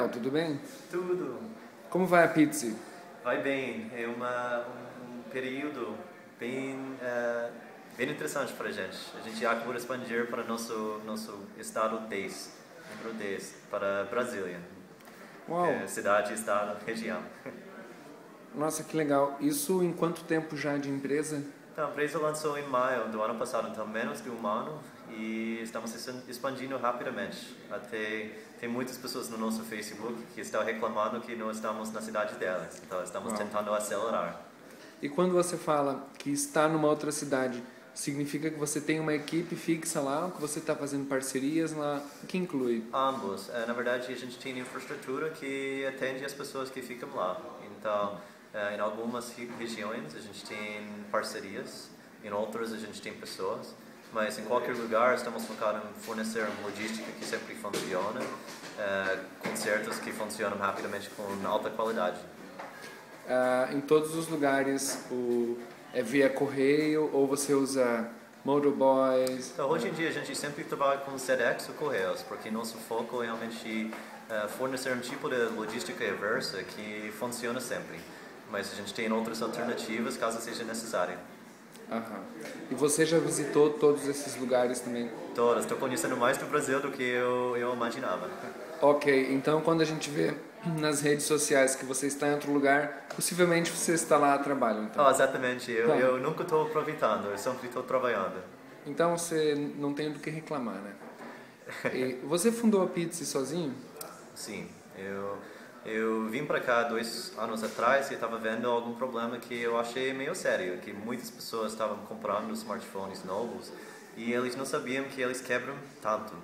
Daniel, tudo bem? Tudo. Como vai a Pizzi? Vai bem. É um período bem interessante para a gente. A gente acabou de expandir para nosso estado 10, número 10, para Brasília. Uau! Cidade, estado, região. Nossa, que legal. Isso em quanto tempo já de empresa? Então, a empresa lançou em maio do ano passado, então menos de um ano, e estamos expandindo rapidamente. Até tem muitas pessoas no nosso Facebook que estão reclamando que não estamos na cidade delas, então estamos tentando acelerar. E quando você fala que está numa outra cidade, significa que você tem uma equipe fixa lá, ou que você está fazendo parcerias lá? O que inclui? Ambos. Na verdade, a gente tem infraestrutura que atende as pessoas que ficam lá. Então, em algumas regiões a gente tem parcerias, em outras a gente tem pessoas, mas em qualquer lugar estamos focados em fornecer logística que sempre funciona, concertos que funcionam rapidamente com alta qualidade. Em todos os lugares é via correio ou você usa motorboys? Então, hoje em dia a gente sempre trabalha com SEDEX ou Correios, porque nosso foco é realmente fornecer um tipo de logística reversa que funciona sempre. Mas a gente tem outras alternativas caso seja necessário. E você já visitou todos esses lugares também? Todas. Estou conhecendo mais do Brasil do que eu imaginava. Ok, então quando a gente vê nas redes sociais que você está em outro lugar, possivelmente você está lá a trabalho. Então. Exatamente. Eu nunca estou aproveitando, eu sempre estou trabalhando. Então você não tem do que reclamar, né? E você fundou a Pizzi sozinho? Sim. Eu vim para cá 2 anos atrás e estava vendo algum problema que eu achei meio sério, que muitas pessoas estavam comprando smartphones novos e eles não sabiam que eles quebram tanto.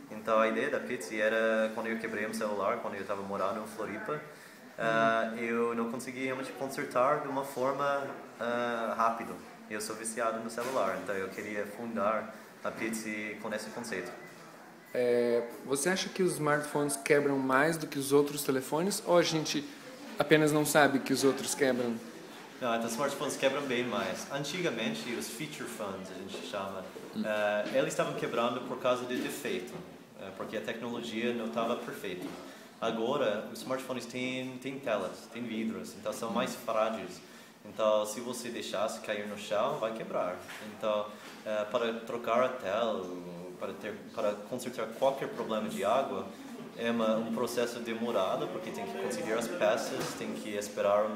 Então a ideia da Pizzi era, quando eu quebrei um celular, quando eu estava morando em Floripa, eu não conseguia realmente consertar de uma forma rápida. Eu sou viciado no celular, então eu queria fundar a Pizzi com esse conceito. Você acha que os smartphones quebram mais do que os outros telefones ou a gente apenas não sabe que os outros quebram? Não, então os smartphones quebram bem mais. Antigamente, os feature phones, a gente chama, eles estavam quebrando por causa de defeito, porque a tecnologia não estava perfeita. Agora, os smartphones têm telas, têm vidros, então são mais frágeis. Então, se você deixasse cair no chão, vai quebrar. Então, para trocar a tela, para consertar qualquer problema de água, é um processo demorado, porque tem que conseguir as peças, tem que esperar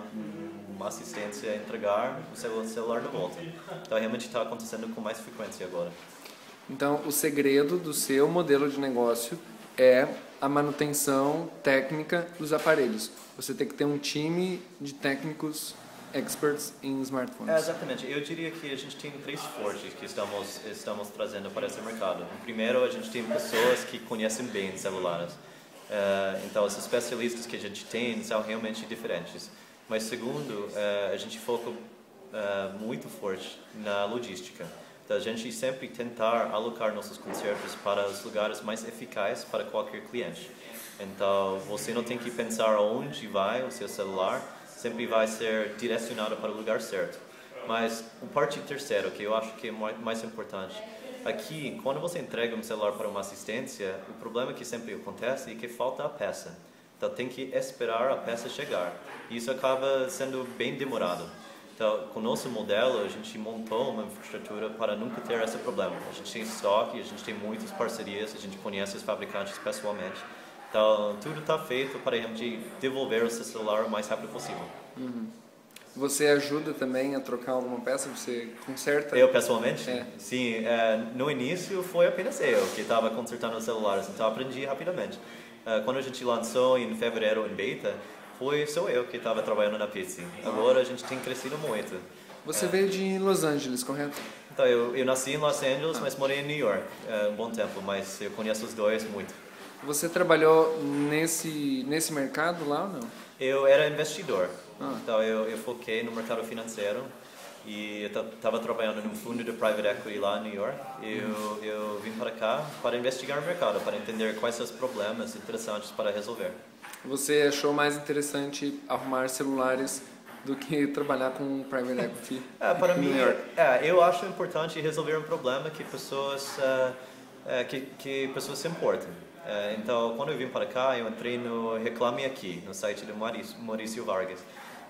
uma assistência a entregar o celular de volta. Então, realmente está acontecendo com mais frequência agora. Então, o segredo do seu modelo de negócio é a manutenção técnica dos aparelhos. Você tem que ter um time de técnicos experts em smartphones. Exatamente. Eu diria que a gente tem 3 fortes que estamos trazendo para esse mercado. Primeiro, a gente tem pessoas que conhecem bem celulares. Então, os especialistas que a gente tem são realmente diferentes. Mas segundo, a gente foca muito forte na logística. Então, a gente sempre tentar alocar nossos concertos para os lugares mais eficazes para qualquer cliente. Então, você não tem que pensar onde vai o seu celular, sempre vai ser direcionado para o lugar certo. Mas a parte terceira, que eu acho que é mais importante, aqui, quando você entrega um celular para uma assistência, o problema que sempre acontece é que falta a peça. Então tem que esperar a peça chegar. E isso acaba sendo bem demorado. Então, com o nosso modelo, a gente montou uma infraestrutura para nunca ter esse problema. A gente tem estoque, a gente tem muitas parcerias, a gente conhece os fabricantes pessoalmente. Então, tudo está feito para a gente devolver o seu celular o mais rápido possível. Você ajuda também a trocar alguma peça? Você conserta? Eu, pessoalmente? Sim. No início, foi apenas eu que estava consertando os celulares, então aprendi rapidamente. Quando a gente lançou em fevereiro em beta, foi só eu que estava trabalhando na Pizzi. Agora a gente tem crescido muito. Você veio de Los Angeles, correto? Então, eu nasci em Los Angeles, mas morei em New York um bom tempo, mas eu conheço os dois muito. Você trabalhou nesse mercado lá ou não? Eu era investidor, então eu foquei no mercado financeiro e eu estava trabalhando num fundo de private equity lá em New York. Eu vim para cá para investigar o mercado, para entender quais são os problemas interessantes para resolver. Você achou mais interessante arrumar celulares do que trabalhar com private equity para em mim, New York? Eu acho importante resolver um problema que pessoas se importam. Então, quando eu vim para cá, eu entrei no Reclame Aqui, no site do Maurício Vargas.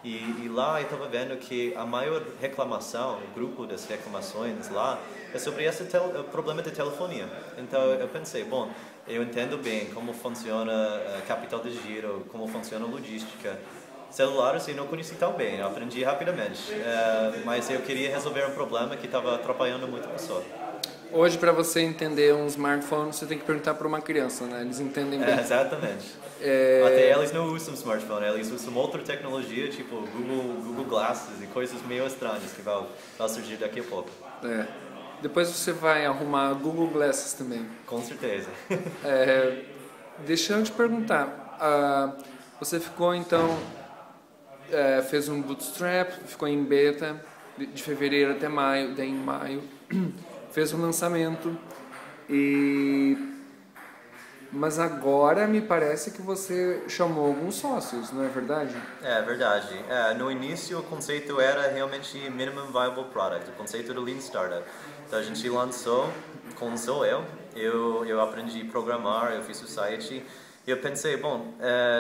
E lá eu estava vendo que a maior reclamação, o grupo das reclamações lá, é sobre esse problema de telefonia. Então eu pensei, bom, eu entendo bem como funciona capital de giro, como funciona a logística. Celulares eu não conheci tão bem, eu aprendi rapidamente, mas eu queria resolver um problema que estava atrapalhando muito a pessoa. Hoje, para você entender um smartphone, você tem que perguntar para uma criança, né? Eles entendem bem. Exatamente. Até eles não usam smartphone, eles usam outra tecnologia, tipo Google Glasses e coisas meio estranhas que vão surgir daqui a pouco. Depois você vai arrumar Google Glasses também. Com certeza. Deixa eu te perguntar, você ficou então, fez um bootstrap, ficou em beta de fevereiro até maio, daí em maio fez um lançamento, mas agora me parece que você chamou alguns sócios, não é verdade? É verdade. No início o conceito era realmente Minimum Viable Product, o conceito do Lean Startup. Então a gente lançou, começou eu aprendi a programar, eu fiz o site. Eu pensei, bom,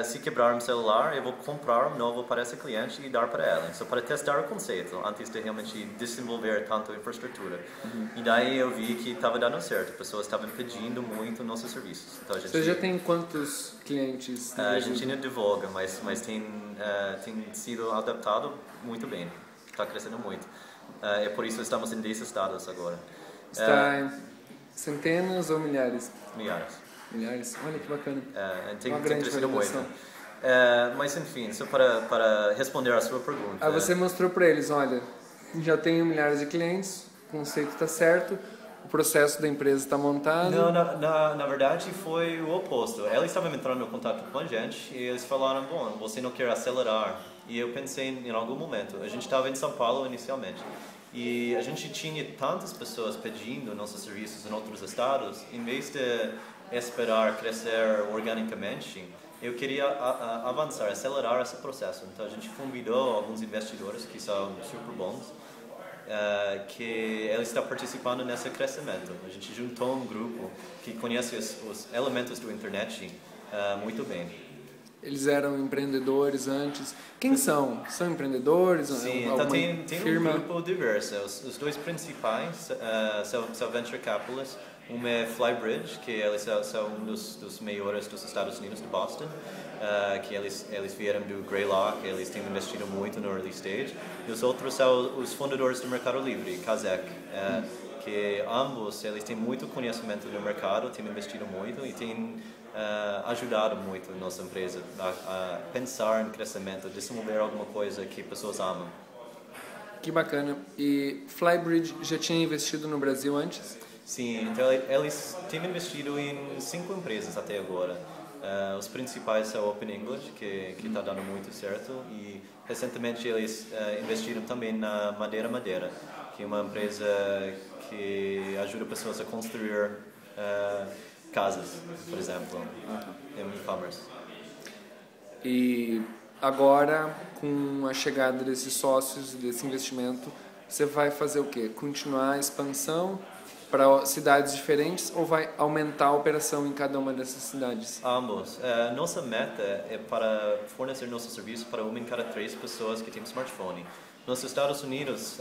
se quebrar um celular, eu vou comprar um novo para esse cliente e dar para ela. Só para testar o conceito, antes de realmente desenvolver tanto a infraestrutura. E daí eu vi que estava dando certo, pessoas estavam pedindo muito nossos serviços. Então, Você já tem quantos clientes? A gente não divulga, mas tem sido adaptado muito bem, está crescendo muito. É por isso estamos em 10 estados agora. Está em centenas ou milhares? Milhares. Milhares? Olha que bacana. Tem crescido muito. Mas enfim, só para responder a sua pergunta. Você mostrou para eles, olha, já tenho milhares de clientes, o conceito está certo, o processo da empresa está montado. Não, na verdade foi o oposto. Eles estavam entrando em contato com a gente e eles falaram, bom, você não quer acelerar? E eu pensei em algum momento, a gente estava em São Paulo inicialmente. E a gente tinha tantas pessoas pedindo nossos serviços em outros estados, em vez de esperar crescer organicamente, eu queria avançar, acelerar esse processo. Então a gente convidou alguns investidores que são super bons, que eles estão participando nesse crescimento. A gente juntou um grupo que conhece os elementos da internet muito bem. Eles eram empreendedores antes. Quem são? São empreendedores? Sim, então tem um grupo diverso. Os dois principais são venture capitalists. Um é Flybridge, que eles são um dos maiores dos Estados Unidos, de Boston, que eles vieram do Greylock, eles têm investido muito no early stage. E os outros são os fundadores do Mercado Livre, Kazek, que ambos eles têm muito conhecimento do mercado, têm investido muito e têm ajudado muito a nossa empresa a pensar em crescimento, desenvolver alguma coisa que pessoas amam. Que bacana. E Flybridge já tinha investido no Brasil antes? Sim, então eles têm investido em 5 empresas até agora. Os principais são Open English, que está dando muito certo, e recentemente eles investiram também na Madeira, que é uma empresa que ajuda pessoas a construir casas, por exemplo, em e-commerce. E agora, com a chegada desses sócios, desse investimento, você vai fazer o quê? Continuar a expansão para cidades diferentes ou vai aumentar a operação em cada uma dessas cidades? Ambos. Nossa meta é para fornecer nosso serviço para 1 em cada 3 pessoas que tem smartphone. Nos Estados Unidos,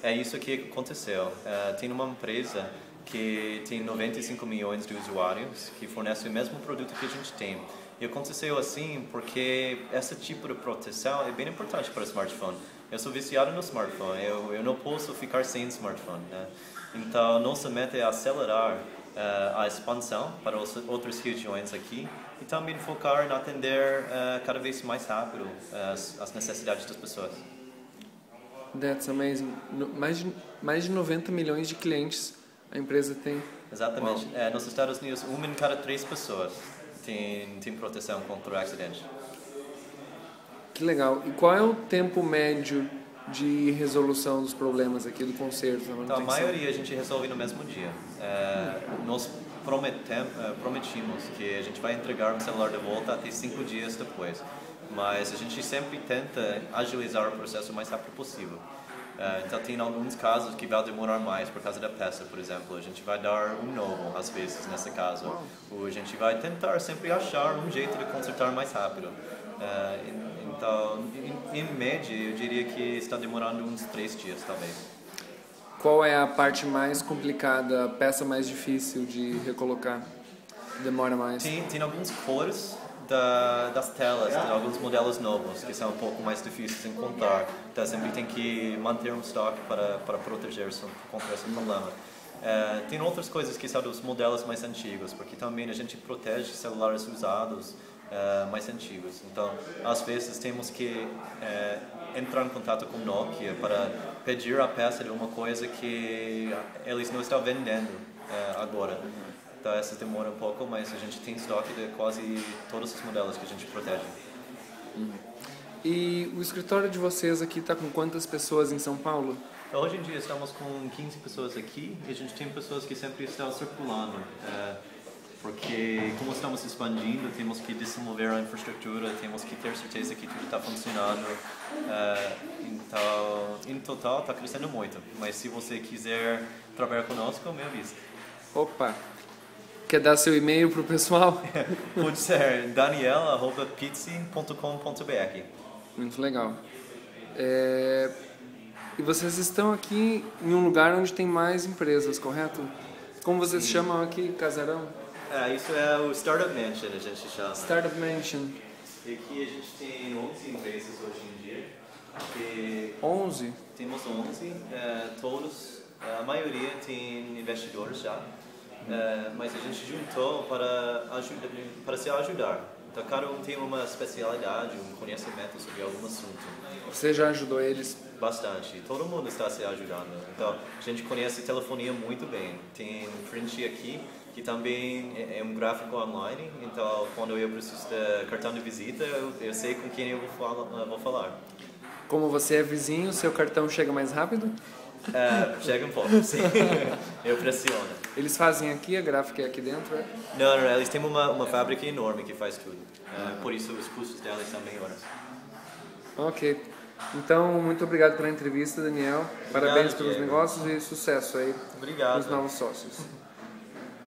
é isso que aconteceu. Tem uma empresa que tem 95 milhões de usuários que fornece o mesmo produto que a gente tem. E aconteceu assim porque esse tipo de proteção é bem importante para o smartphone. Eu sou viciado no smartphone, eu não posso ficar sem smartphone, né? Então, nossa meta é acelerar a expansão para outras regiões aqui e também focar em atender cada vez mais rápido as necessidades das pessoas. That's amazing. Mais de 90 milhões de clientes a empresa tem. Exatamente. Nos Estados Unidos, 1 em cada 3 pessoas tem proteção contra o acidente. Que legal. E qual é o tempo médio de resolução dos problemas aqui do conserto? Então, a maioria a gente resolve no mesmo dia. Nós prometimos que a gente vai entregar um celular de volta até 5 dias depois, mas a gente sempre tenta agilizar o processo o mais rápido possível. Então tem alguns casos que vai demorar mais por causa da peça, por exemplo. A gente vai dar um novo, às vezes, nesse caso. Ou a gente vai tentar sempre achar um jeito de consertar mais rápido. Então, em média, eu diria que está demorando uns 3 dias, talvez. Qual é a parte mais complicada, a peça mais difícil de recolocar? Demora mais? Tem algumas cores das telas, tem alguns modelos novos que são um pouco mais difíceis de encontrar. Então sempre tem que manter um estoque para proteger-se contra esse problema. Tem outras coisas que são dos modelos mais antigos, porque também a gente protege celulares usados mais antigos. Então, às vezes temos que entrar em contato com Nokia para pedir a peça de uma coisa que eles não estão vendendo agora. Então, essas demoram um pouco, mas a gente tem estoque de quase todos os modelos que a gente protege. E o escritório de vocês aqui está com quantas pessoas em São Paulo? Hoje em dia estamos com 15 pessoas aqui e a gente tem pessoas que sempre estão circulando. Porque como estamos expandindo, temos que desenvolver a infraestrutura, temos que ter certeza que tudo está funcionando. Então, em total, está crescendo muito. Mas se você quiser trabalhar conosco, me avisa. Opa! Quer dar seu e-mail para o pessoal? Pode ser daniel@pizzi.com.br. Muito legal. E vocês estão aqui em um lugar onde tem mais empresas, correto? Como vocês chamam aqui? Casarão? Isso é o Startup Mansion, a gente chama. Startup Mansion. E aqui a gente tem 11 empresas hoje em dia. 11? Temos 11, todos, a maioria tem investidores já. Mas a gente juntou para se ajudar. Então cada um tem uma especialidade, um conhecimento sobre algum assunto. Você já ajudou eles? Bastante. Todo mundo está se ajudando. Então a gente conhece telefonia muito bem. Tem Print aqui, que também é um gráfico online. Então quando eu preciso de cartão de visita, eu sei com quem eu vou falar. Como você é vizinho, seu cartão chega mais rápido? Chega um pouco, sim. Eu pressiono. Eles fazem aqui, a gráfica é aqui dentro, é? Não, eles têm uma fábrica enorme que faz tudo. Por isso os custos delas são maiores. Ok. Então, muito obrigado pela entrevista, Daniel. Parabéns pelos Diego. negócios e sucesso aí. Obrigado. Nos novos sócios.